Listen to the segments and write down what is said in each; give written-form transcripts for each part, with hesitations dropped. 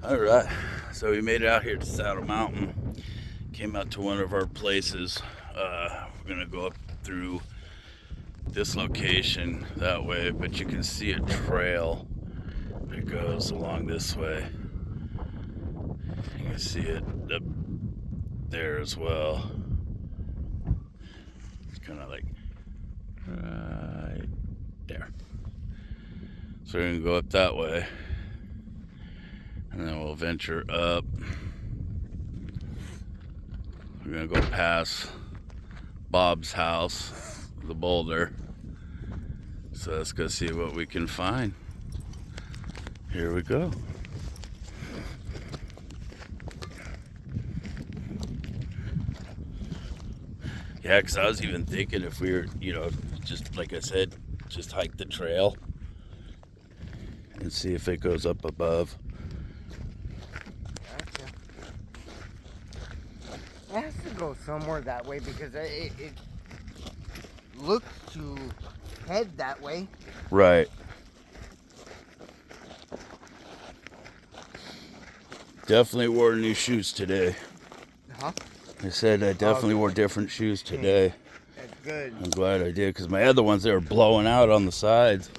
All right, so we made it out here to Saddle Mountain. Came out to one of our places. We're gonna go up through this location that way, but you can see a trail that goes along this way. You can see it up there as well. It's kind of like right there. So we're gonna go up that way, and then we'll venture up. We're gonna go past Bob's house, the boulder. So let's go see what we can find. Here we go. Yeah, because I was even thinking if we were, just like I said, just hike the trail and see if it goes up above. Gotcha. It has to go somewhere that way because it looks to head that way. Right. Definitely wore new shoes today. Huh? I said I definitely wore different shoes today. That's good. I'm glad I did, because my other ones, they were blowing out on the sides.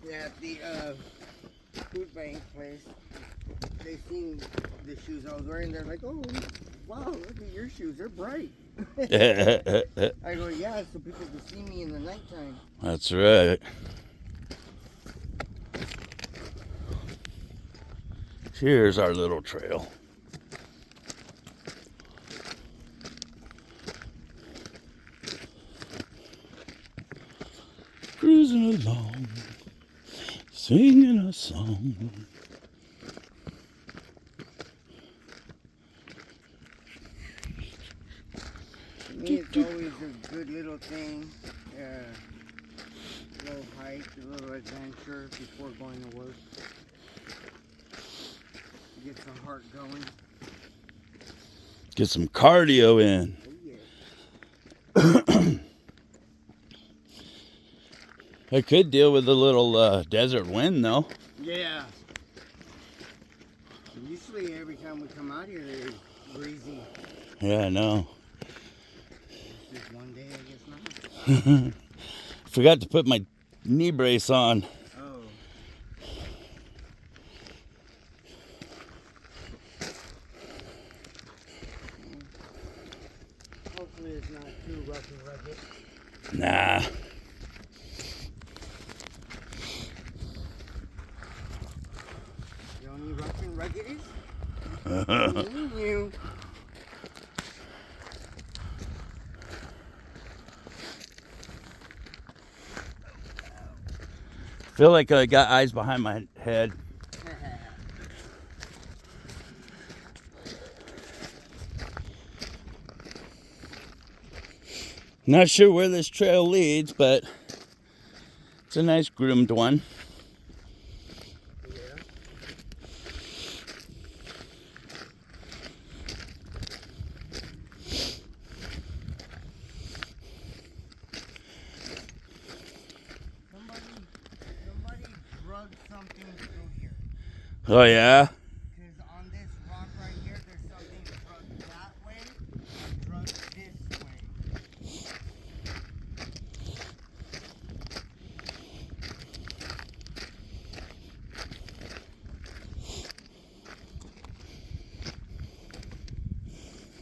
Yeah, the food bank place, they seen the shoes I was wearing. They're like, oh, wow, look at your shoes. They're bright. I go, yeah, so people can see me in the nighttime. That's right. Here's our little trail. Cruising along, singing a song. To me, it's always a good little thing. A little hike, a little adventure before going to work. Get the heart going. Get some cardio in. Oh, yeah. I could deal with a little desert wind, though. Yeah. Usually every time we come out here, it's breezy. Yeah, I know. Just one day, I guess not. Forgot to put my knee brace on. Oh. Hopefully it's not too rough and rugged. Nah. The only rough and rugged is me and you. Feel like I got eyes behind my head. Not sure where this trail leads, but it's a nice groomed one. Yeah. Somebody drugged something through here. Oh, yeah? Because on this rock right here, there's something drugged that way and drugged this way.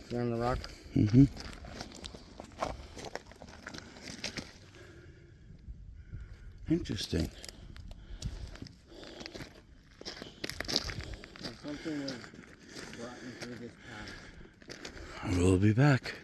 You on the rock? Mm-hmm. Interesting. Something was brought me through this path. We'll be back.